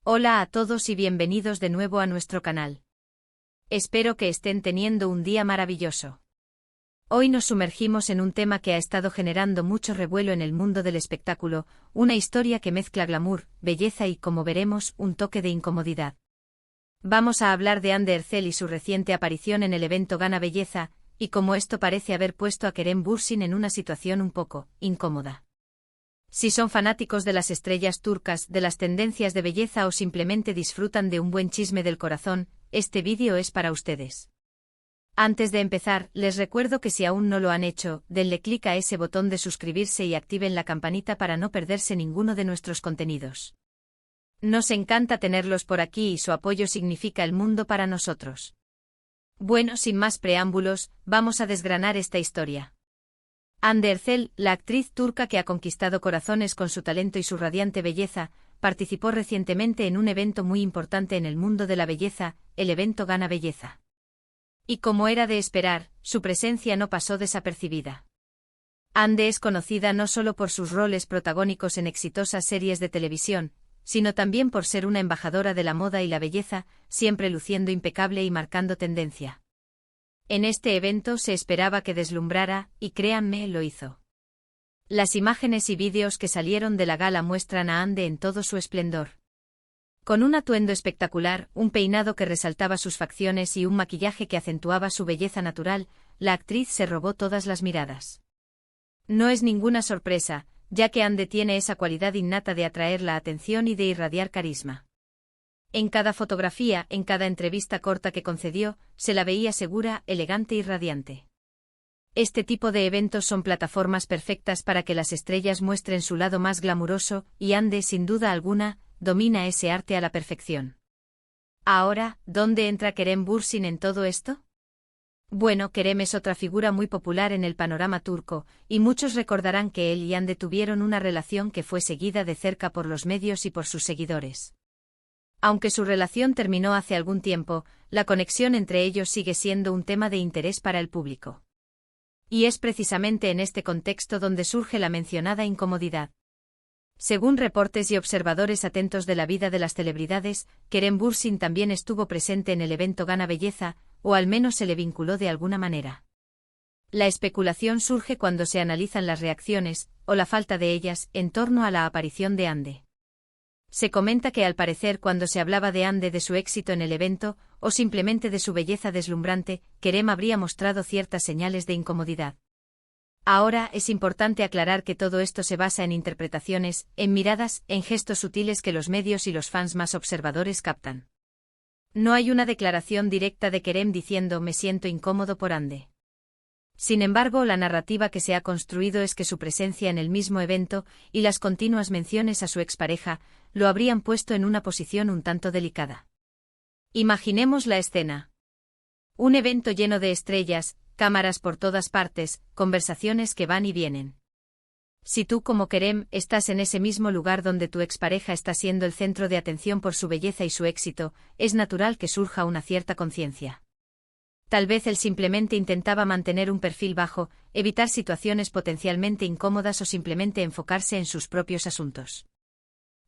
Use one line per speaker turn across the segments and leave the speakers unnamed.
Hola a todos y bienvenidos de nuevo a nuestro canal. Espero que estén teniendo un día maravilloso. Hoy nos sumergimos en un tema que ha estado generando mucho revuelo en el mundo del espectáculo, una historia que mezcla glamour, belleza y, como veremos, un toque de incomodidad. Vamos a hablar de Anne Ercel y su reciente aparición en el evento Gana Belleza, y cómo esto parece haber puesto a Kerem Bürsin en una situación un poco incómoda. Si son fanáticos de las estrellas turcas, de las tendencias de belleza o simplemente disfrutan de un buen chisme del corazón, este vídeo es para ustedes. Antes de empezar, les recuerdo que si aún no lo han hecho, denle clic a ese botón de suscribirse y activen la campanita para no perderse ninguno de nuestros contenidos. Nos encanta tenerlos por aquí y su apoyo significa el mundo para nosotros. Bueno, sin más preámbulos, vamos a desgranar esta historia. Hande Erçel, la actriz turca que ha conquistado corazones con su talento y su radiante belleza, participó recientemente en un evento muy importante en el mundo de la belleza, el evento Gana Belleza. Y como era de esperar, su presencia no pasó desapercibida. Hande es conocida no solo por sus roles protagónicos en exitosas series de televisión, sino también por ser una embajadora de la moda y la belleza, siempre luciendo impecable y marcando tendencia. En este evento se esperaba que deslumbrara, y créanme, lo hizo. Las imágenes y vídeos que salieron de la gala muestran a Hande en todo su esplendor. Con un atuendo espectacular, un peinado que resaltaba sus facciones y un maquillaje que acentuaba su belleza natural, la actriz se robó todas las miradas. No es ninguna sorpresa, ya que Hande tiene esa cualidad innata de atraer la atención y de irradiar carisma. En cada fotografía, en cada entrevista corta que concedió, se la veía segura, elegante y radiante. Este tipo de eventos son plataformas perfectas para que las estrellas muestren su lado más glamuroso, y Hande, sin duda alguna, domina ese arte a la perfección. Ahora, ¿dónde entra Kerem Bürsin en todo esto? Bueno, Kerem es otra figura muy popular en el panorama turco, y muchos recordarán que él y Hande tuvieron una relación que fue seguida de cerca por los medios y por sus seguidores. Aunque su relación terminó hace algún tiempo, la conexión entre ellos sigue siendo un tema de interés para el público. Y es precisamente en este contexto donde surge la mencionada incomodidad. Según reportes y observadores atentos de la vida de las celebridades, Kerem Bürsin también estuvo presente en el evento Gana Belleza, o al menos se le vinculó de alguna manera. La especulación surge cuando se analizan las reacciones, o la falta de ellas, en torno a la aparición de Hande. Se comenta que al parecer cuando se hablaba de Hande de su éxito en el evento, o simplemente de su belleza deslumbrante, Kerem habría mostrado ciertas señales de incomodidad. Ahora es importante aclarar que todo esto se basa en interpretaciones, en miradas, en gestos sutiles que los medios y los fans más observadores captan. No hay una declaración directa de Kerem diciendo "me siento incómodo por Hande". Sin embargo, la narrativa que se ha construido es que su presencia en el mismo evento, y las continuas menciones a su expareja, lo habrían puesto en una posición un tanto delicada. Imaginemos la escena. Un evento lleno de estrellas, cámaras por todas partes, conversaciones que van y vienen. Si tú, como Kerem, estás en ese mismo lugar donde tu expareja está siendo el centro de atención por su belleza y su éxito, es natural que surja una cierta conciencia. Tal vez él simplemente intentaba mantener un perfil bajo, evitar situaciones potencialmente incómodas o simplemente enfocarse en sus propios asuntos.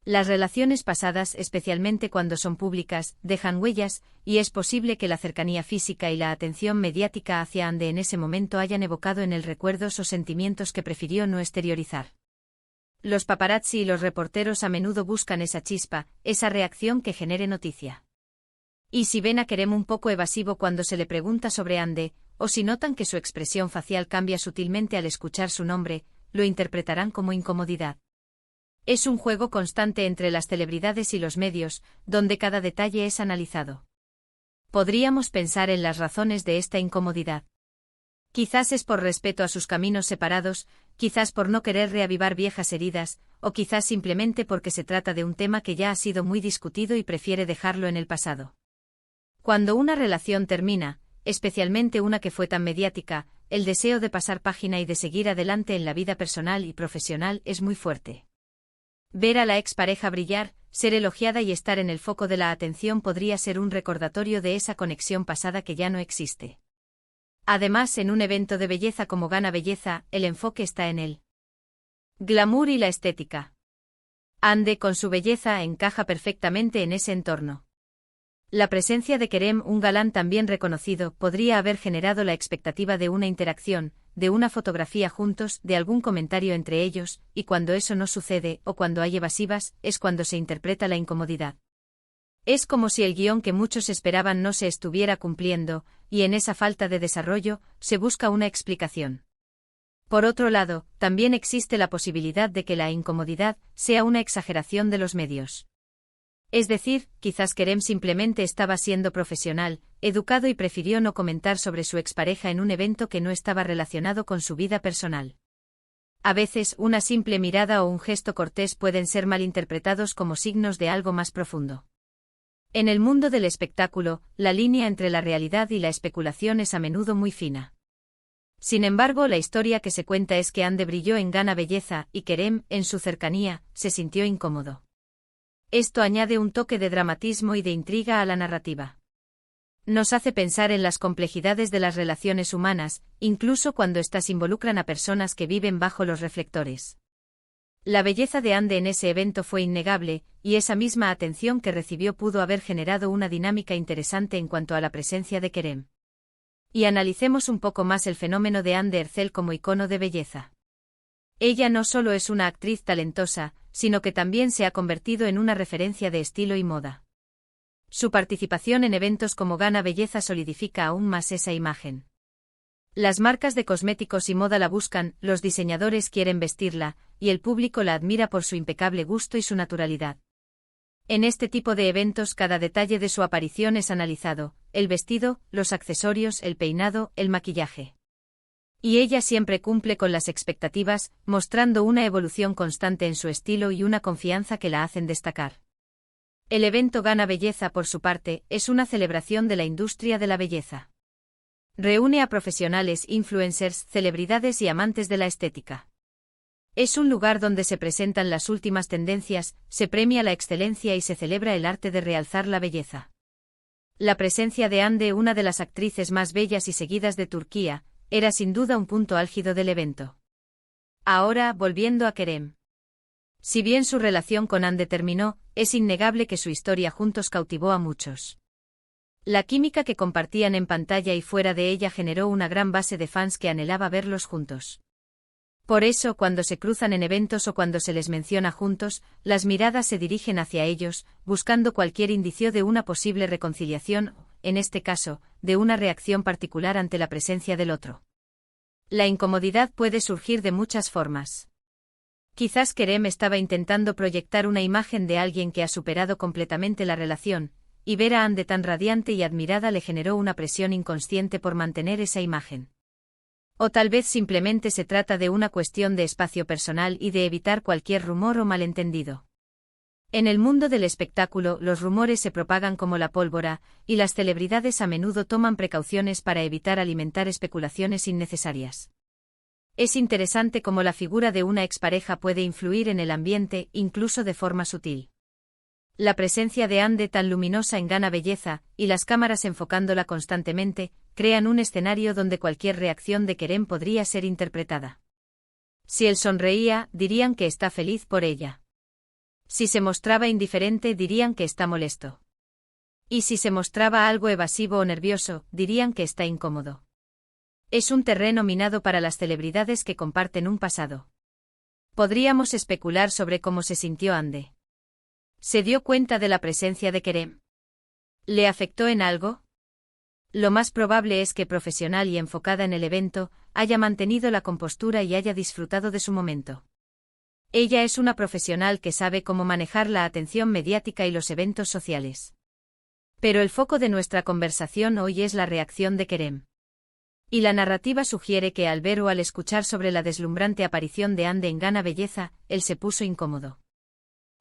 Las relaciones pasadas, especialmente cuando son públicas, dejan huellas, y es posible que la cercanía física y la atención mediática hacia Hande en ese momento hayan evocado en él recuerdos o sentimientos que prefirió no exteriorizar. Los paparazzi y los reporteros a menudo buscan esa chispa, esa reacción que genere noticia. Y si ven a Kerem un poco evasivo cuando se le pregunta sobre Hande, o si notan que su expresión facial cambia sutilmente al escuchar su nombre, lo interpretarán como incomodidad. Es un juego constante entre las celebridades y los medios, donde cada detalle es analizado. Podríamos pensar en las razones de esta incomodidad. Quizás es por respeto a sus caminos separados, quizás por no querer reavivar viejas heridas, o quizás simplemente porque se trata de un tema que ya ha sido muy discutido y prefiere dejarlo en el pasado. Cuando una relación termina, especialmente una que fue tan mediática, el deseo de pasar página y de seguir adelante en la vida personal y profesional es muy fuerte. Ver a la expareja brillar, ser elogiada y estar en el foco de la atención podría ser un recordatorio de esa conexión pasada que ya no existe. Además, en un evento de belleza como Gana Belleza, el enfoque está en el glamour y la estética. Hande, con su belleza, encaja perfectamente en ese entorno. La presencia de Kerem, un galán también reconocido, podría haber generado la expectativa de una interacción, de una fotografía juntos, de algún comentario entre ellos, y cuando eso no sucede, o cuando hay evasivas, es cuando se interpreta la incomodidad. Es como si el guión que muchos esperaban no se estuviera cumpliendo, y en esa falta de desarrollo, se busca una explicación. Por otro lado, también existe la posibilidad de que la incomodidad sea una exageración de los medios. Es decir, quizás Kerem simplemente estaba siendo profesional, educado y prefirió no comentar sobre su expareja en un evento que no estaba relacionado con su vida personal. A veces, una simple mirada o un gesto cortés pueden ser malinterpretados como signos de algo más profundo. En el mundo del espectáculo, la línea entre la realidad y la especulación es a menudo muy fina. Sin embargo, la historia que se cuenta es que Hande brilló en gana belleza y Kerem, en su cercanía, se sintió incómodo. Esto añade un toque de dramatismo y de intriga a la narrativa. Nos hace pensar en las complejidades de las relaciones humanas, incluso cuando éstas involucran a personas que viven bajo los reflectores. La belleza de Hande en ese evento fue innegable, y esa misma atención que recibió pudo haber generado una dinámica interesante en cuanto a la presencia de Kerem. Y analicemos un poco más el fenómeno de Hande Erçel como icono de belleza. Ella no solo es una actriz talentosa, sino que también se ha convertido en una referencia de estilo y moda. Su participación en eventos como Gana Belleza solidifica aún más esa imagen. Las marcas de cosméticos y moda la buscan, los diseñadores quieren vestirla, y el público la admira por su impecable gusto y su naturalidad. En este tipo de eventos cada detalle de su aparición es analizado, el vestido, los accesorios, el peinado, el maquillaje. Y ella siempre cumple con las expectativas, mostrando una evolución constante en su estilo y una confianza que la hacen destacar. El evento Gana Belleza, por su parte, es una celebración de la industria de la belleza. Reúne a profesionales, influencers, celebridades y amantes de la estética. Es un lugar donde se presentan las últimas tendencias, se premia la excelencia y se celebra el arte de realzar la belleza. La presencia de Hande, una de las actrices más bellas y seguidas de Turquía, era sin duda un punto álgido del evento. Ahora, volviendo a Kerem. Si bien su relación con Hande terminó, es innegable que su historia juntos cautivó a muchos. La química que compartían en pantalla y fuera de ella generó una gran base de fans que anhelaba verlos juntos. Por eso, cuando se cruzan en eventos o cuando se les menciona juntos, las miradas se dirigen hacia ellos, buscando cualquier indicio de una posible reconciliación, en este caso, de una reacción particular ante la presencia del otro. La incomodidad puede surgir de muchas formas. Quizás Kerem estaba intentando proyectar una imagen de alguien que ha superado completamente la relación, y ver a Hande tan radiante y admirada le generó una presión inconsciente por mantener esa imagen. O tal vez simplemente se trata de una cuestión de espacio personal y de evitar cualquier rumor o malentendido. En el mundo del espectáculo, los rumores se propagan como la pólvora, y las celebridades a menudo toman precauciones para evitar alimentar especulaciones innecesarias. Es interesante cómo la figura de una expareja puede influir en el ambiente, incluso de forma sutil. La presencia de Hande tan luminosa en Gana Belleza, y las cámaras enfocándola constantemente, crean un escenario donde cualquier reacción de Kerem podría ser interpretada. Si él sonreía, dirían que está feliz por ella. Si se mostraba indiferente, dirían que está molesto. Y si se mostraba algo evasivo o nervioso, dirían que está incómodo. Es un terreno minado para las celebridades que comparten un pasado. Podríamos especular sobre cómo se sintió Hande. ¿Se dio cuenta de la presencia de Kerem? ¿Le afectó en algo? Lo más probable es que, profesional y enfocada en el evento, haya mantenido la compostura y haya disfrutado de su momento. Ella es una profesional que sabe cómo manejar la atención mediática y los eventos sociales. Pero el foco de nuestra conversación hoy es la reacción de Kerem. Y la narrativa sugiere que al ver o al escuchar sobre la deslumbrante aparición de Hande en Gana Belleza, él se puso incómodo.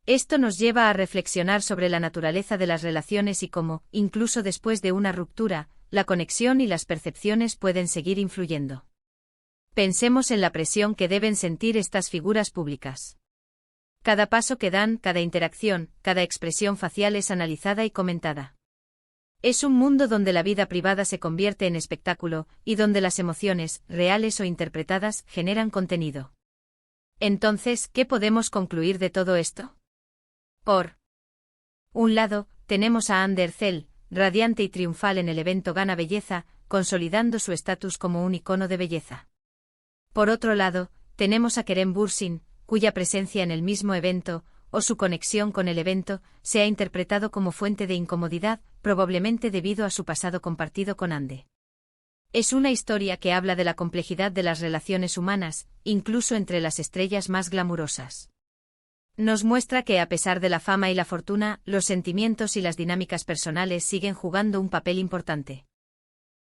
Esto nos lleva a reflexionar sobre la naturaleza de las relaciones y cómo, incluso después de una ruptura, la conexión y las percepciones pueden seguir influyendo. Pensemos en la presión que deben sentir estas figuras públicas. Cada paso que dan, cada interacción, cada expresión facial es analizada y comentada. Es un mundo donde la vida privada se convierte en espectáculo, y donde las emociones, reales o interpretadas, generan contenido. Entonces, ¿qué podemos concluir de todo esto? Por un lado, tenemos a Ander Cell, radiante y triunfal en el evento Gana Belleza, consolidando su estatus como un icono de belleza. Por otro lado, tenemos a Kerem Bürsin, cuya presencia en el mismo evento, o su conexión con el evento, se ha interpretado como fuente de incomodidad, probablemente debido a su pasado compartido con Ande. Es una historia que habla de la complejidad de las relaciones humanas, incluso entre las estrellas más glamurosas. Nos muestra que a pesar de la fama y la fortuna, los sentimientos y las dinámicas personales siguen jugando un papel importante.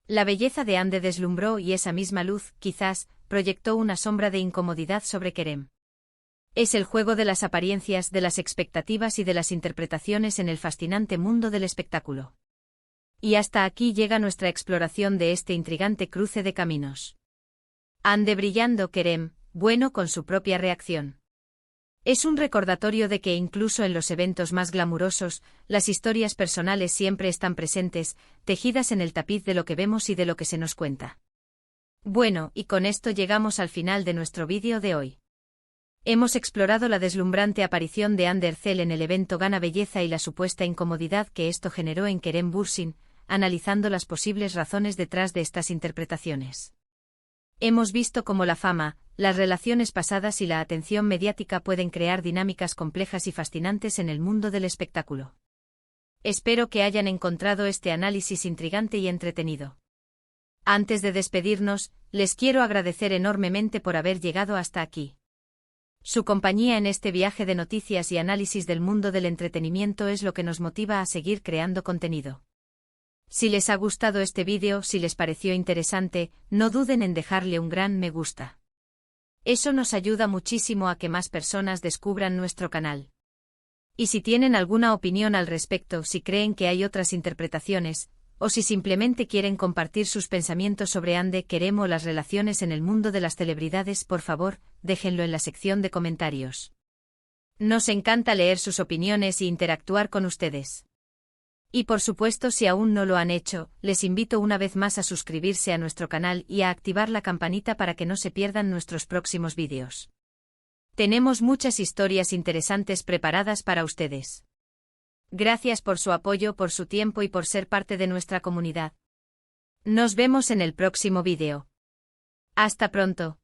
La belleza de Ande deslumbró y esa misma luz, quizás, proyectó una sombra de incomodidad sobre Kerem. Es el juego de las apariencias, de las expectativas y de las interpretaciones en el fascinante mundo del espectáculo. Y hasta aquí llega nuestra exploración de este intrigante cruce de caminos. Ande brillando, Kerem, bueno con su propia reacción. Es un recordatorio de que incluso en los eventos más glamurosos, las historias personales siempre están presentes, tejidas en el tapiz de lo que vemos y de lo que se nos cuenta. Bueno, y con esto llegamos al final de nuestro vídeo de hoy. Hemos explorado la deslumbrante aparición de Ander Cell en el evento Gana Belleza y la supuesta incomodidad que esto generó en Kerem Bürsin, analizando las posibles razones detrás de estas interpretaciones. Hemos visto cómo la fama, las relaciones pasadas y la atención mediática pueden crear dinámicas complejas y fascinantes en el mundo del espectáculo. Espero que hayan encontrado este análisis intrigante y entretenido. Antes de despedirnos, les quiero agradecer enormemente por haber llegado hasta aquí. Su compañía en este viaje de noticias y análisis del mundo del entretenimiento es lo que nos motiva a seguir creando contenido. Si les ha gustado este vídeo, si les pareció interesante, no duden en dejarle un gran me gusta. Eso nos ayuda muchísimo a que más personas descubran nuestro canal. Y si tienen alguna opinión al respecto, si creen que hay otras interpretaciones, o si simplemente quieren compartir sus pensamientos sobre Ande, Kerem o las relaciones en el mundo de las celebridades, por favor, déjenlo en la sección de comentarios. Nos encanta leer sus opiniones y interactuar con ustedes. Y por supuesto, si aún no lo han hecho, les invito una vez más a suscribirse a nuestro canal y a activar la campanita para que no se pierdan nuestros próximos vídeos. Tenemos muchas historias interesantes preparadas para ustedes. Gracias por su apoyo, por su tiempo y por ser parte de nuestra comunidad. Nos vemos en el próximo vídeo. Hasta pronto.